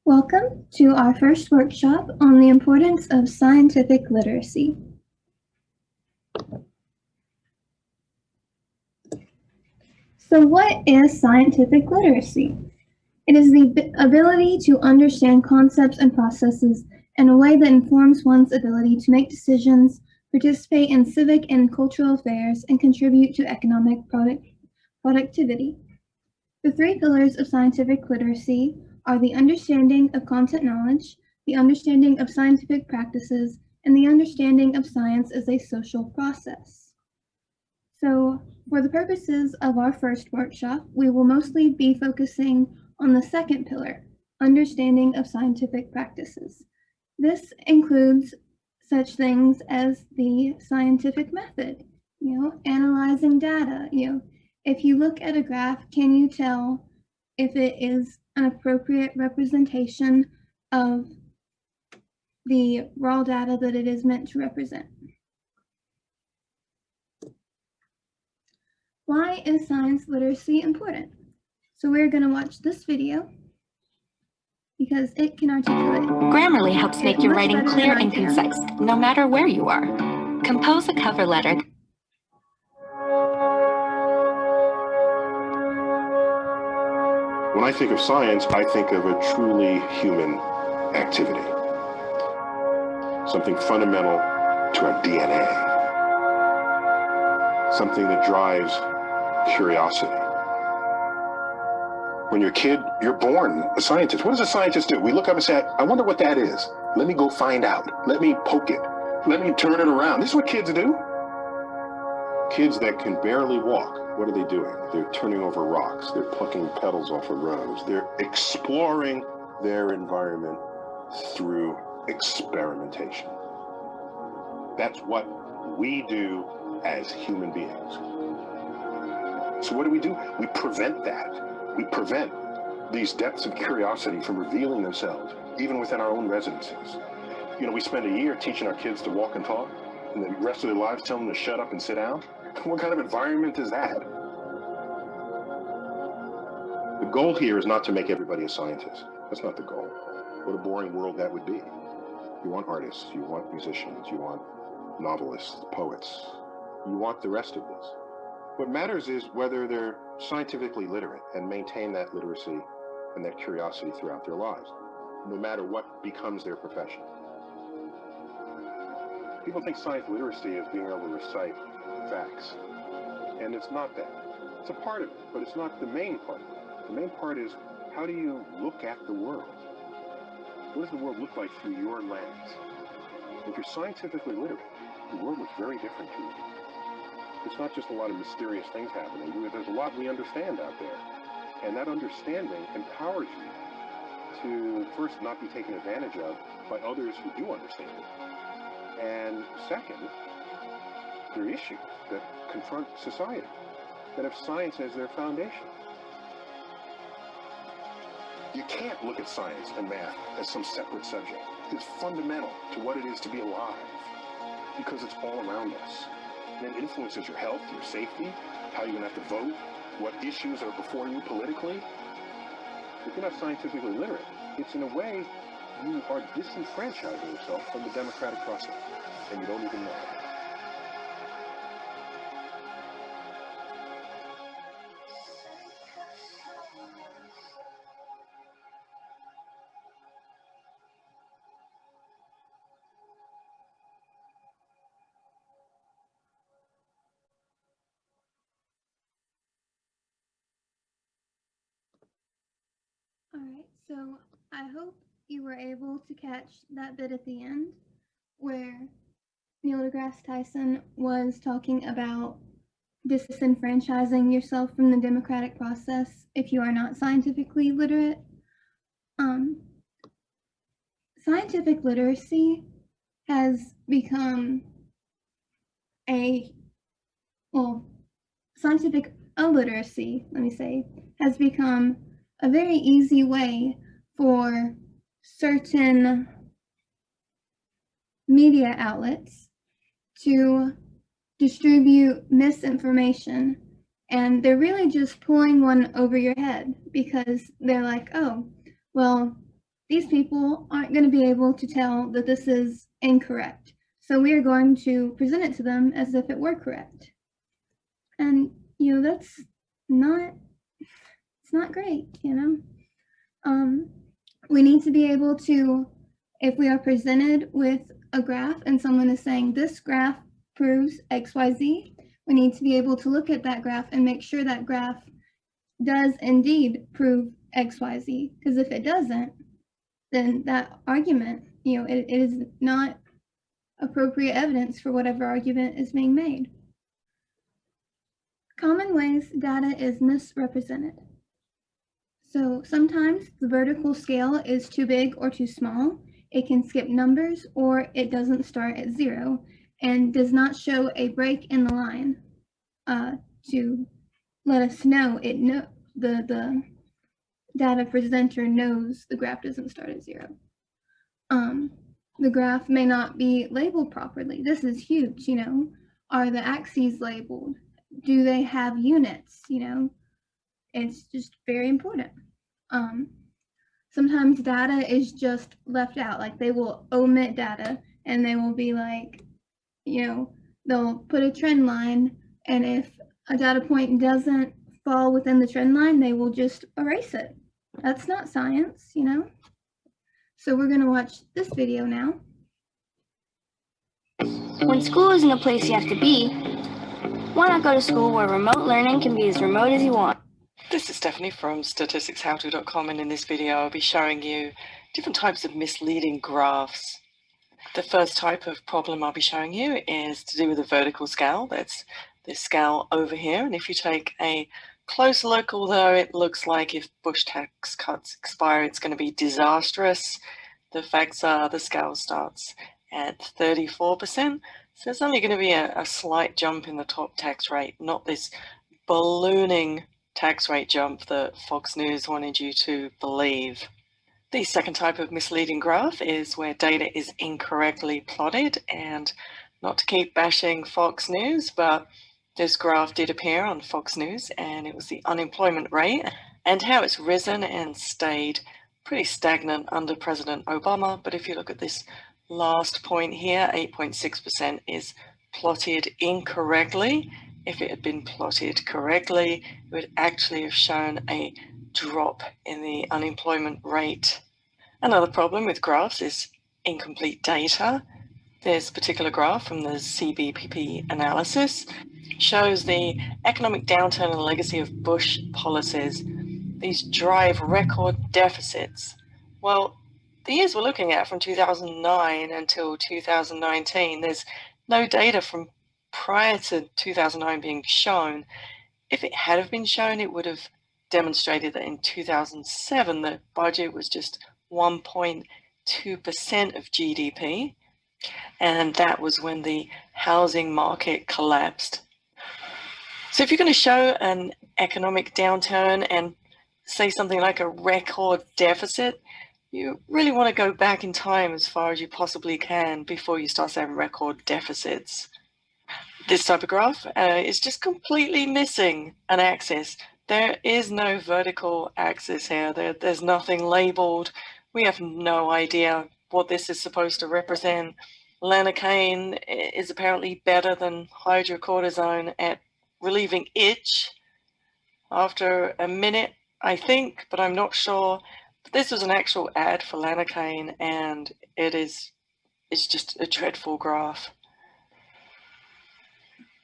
Welcome to our first workshop on the importance of scientific literacy. So what is scientific literacy? It is the ability to understand concepts and processes in a way that informs one's ability to make decisions, participate in civic and cultural affairs, and contribute to economic productivity. The three pillars of scientific literacy are the understanding of content knowledge, the understanding of scientific practices, and the understanding of science as a social process. So, for the purposes of our first workshop, we will mostly be focusing on the second pillar, understanding of scientific practices. This includes such things as the scientific method, analyzing data, if you look at a graph, can you tell if it is an appropriate representation of the raw data that it is meant to represent? Why is science literacy important? So we're going to watch this video because it can articulate. Grammarly helps make your writing clear and concise, no matter where you are. Compose a cover letter. When I think of science, I think of a truly human activity. Something fundamental to our DNA. Something that drives curiosity. When you're a kid, you're born a scientist. What does a scientist do? We look up and say, I wonder what that is. Let me go find out. Let me poke it. Let me turn it around. This is what kids do. Kids that can barely walk, what are they doing? They're turning over rocks. They're plucking petals off a rose. They're exploring their environment through experimentation. That's what we do as human beings. So what do? We prevent that. We prevent these depths of curiosity from revealing themselves, even within our own residences. We spend a year teaching our kids to walk and talk, and the rest of their lives tell them to shut up and sit down. What kind of environment is that? The goal here is not to make everybody a scientist. That's not the goal. What a boring world that would be. You want artists, you want musicians, you want novelists, poets. You want the rest of this. What matters is whether they're scientifically literate and maintain that literacy and that curiosity throughout their lives, no matter what becomes their profession. People think science literacy is being able to recite facts, and it's not that. It's a part of it, but it's not the main part. The main part is, how do you look at the world? What does the world look like through your lens? If you're scientifically literate, the world looks very different to you. It's not just a lot of mysterious things happening. There's a lot we understand out there, and that understanding empowers you to first not be taken advantage of by others who do understand it. And second, there are issues that confront society that have science as their foundation. You can't look at science and math as some separate subject. It's fundamental to what it is to be alive because it's all around us. And it influences your health, your safety, how you're going to have to vote, what issues are before you politically. If you're not scientifically literate, it's in a way you are disenfranchising yourself from the democratic process, and you don't even know it. All right, so I hope you were able to catch that bit at the end where Neil deGrasse Tyson was talking about disenfranchising yourself from the democratic process if you are not scientifically literate. Scientific literacy has become scientific illiteracy, has become a very easy way for certain media outlets to distribute misinformation, and they're really just pulling one over your head because they're like, oh, well, these people aren't going to be able to tell that this is incorrect. So we are going to present it to them as if it were correct. And, that's not, it's not great, We need to be able to, if we are presented with a graph and someone is saying this graph proves XYZ, we need to be able to look at that graph and make sure that graph does indeed prove XYZ. Because if it doesn't, then that argument, it is not appropriate evidence for whatever argument is being made. Common ways data is misrepresented. So sometimes the vertical scale is too big or too small. It can skip numbers, or it doesn't start at 0 and does not show a break in the line to let us know the data presenter knows the graph doesn't start at 0. The graph may not be labeled properly. This is huge, Are the axes labeled? Do they have units? It's just very important. Sometimes data is just left out. Like they will omit data and they will be like, they'll put a trend line, and if a data point doesn't fall within the trend line, they will just erase it. That's not science, So we're going to watch this video now. When school isn't a place you have to be, why not go to school where remote learning can be as remote as you want? This is Stephanie from statisticshowto.com, and in this video I'll be showing you different types of misleading graphs. The first type of problem I'll be showing you is to do with the vertical scale. That's this scale over here, and if you take a close look, although it looks like if Bush tax cuts expire it's going to be disastrous, the facts are the scale starts at 34%, so it's only going to be a slight jump in the top tax rate, not this ballooning tax rate jump that Fox News wanted you to believe. The second type of misleading graph is where data is incorrectly plotted, and not to keep bashing Fox News, but this graph did appear on Fox News, and it was the unemployment rate and how it's risen and stayed pretty stagnant under President Obama. But if you look at this last point here, 8.6% is plotted incorrectly. If it had been plotted correctly, it would actually have shown a drop in the unemployment rate. Another problem with graphs is incomplete data. This particular graph from the CBPP analysis shows the economic downturn and legacy of Bush policies. These drive record deficits. Well, the years we're looking at from 2009 until 2019, there's no data from prior to 2009 being shown. If it had have been shown, it would have demonstrated that in 2007 the budget was just 1.2% of GDP, and that was when the housing market collapsed. So if you're going to show an economic downturn and say something like a record deficit, you really want to go back in time as far as you possibly can before you start saying record deficits. This type of graph is just completely missing an axis. There is no vertical axis here. There's nothing labeled. We have no idea what this is supposed to represent. Lanacane is apparently better than hydrocortisone at relieving itch after a minute, I think, but I'm not sure. But this was an actual ad for Lanacane, and it's just a dreadful graph.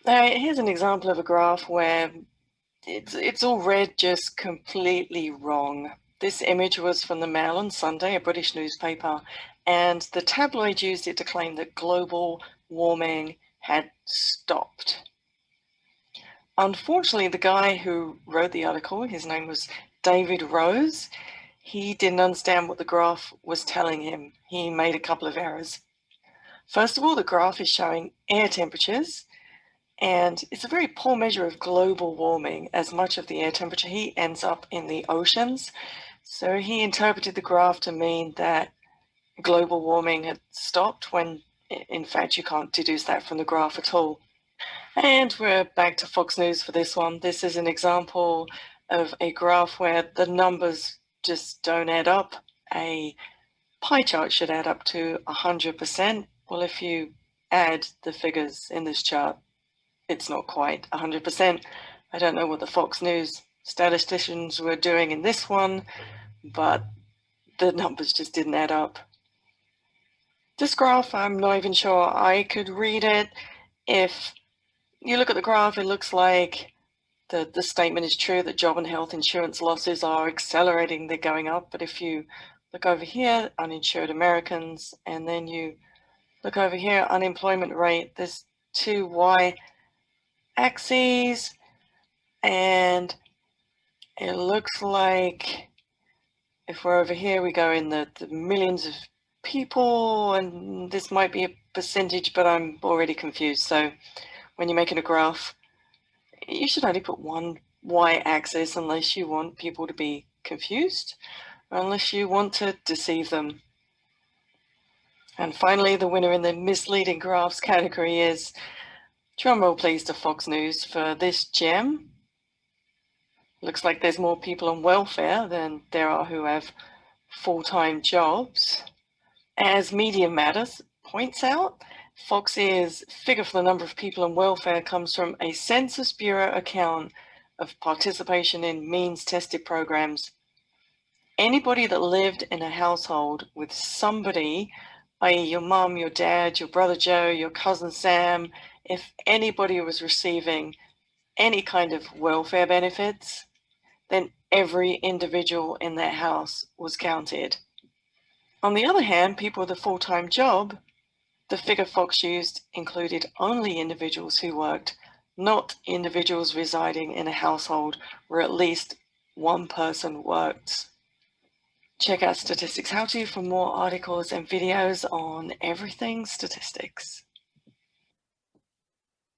Now, here's an example of a graph where it's all read just completely wrong. This image was from the Mail on Sunday, a British newspaper, and the tabloid used it to claim that global warming had stopped. Unfortunately, the guy who wrote the article, his name was David Rose, he didn't understand what the graph was telling him. He made a couple of errors. First of all, the graph is showing air temperatures, and it's a very poor measure of global warming, as much of the air temperature heat ends up in the oceans. So he interpreted the graph to mean that global warming had stopped, when in fact you can't deduce that from the graph at all. And we're back to Fox News for this one. This is an example of a graph where the numbers just don't add up a pie chart should add up to 100%. Well, if you add the figures in this chart, it's not quite 100%. I don't know what the Fox News statisticians were doing in this one, but the numbers just didn't add up. This graph, I'm not even sure I could read it. If you look at the graph, it looks like the statement is true that job and health insurance losses are accelerating, they're going up. But if you look over here, uninsured Americans, and then you look over here, unemployment rate, there's two y-axes, and it looks like if we're over here, we go in the millions of people, and this might be a percentage, but I'm already confused. So when you're making a graph, you should only put one y-axis unless you want people to be confused, or unless you want to deceive them. And finally, the winner in the misleading graphs category is, drumroll please to Fox News for this gem. Looks like there's more people on welfare than there are who have full-time jobs. As Media Matters points out, Fox's figure for the number of people on welfare comes from a Census Bureau account of participation in means-tested programs. Anybody that lived in a household with somebody, i.e. your mom, your dad, your brother Joe, your cousin Sam, if anybody was receiving any kind of welfare benefits, then every individual in that house was counted. On the other hand, people with a full-time job, the figure Fox used included only individuals who worked, not individuals residing in a household where at least one person worked. Check out Statistics How To for more articles and videos on everything statistics.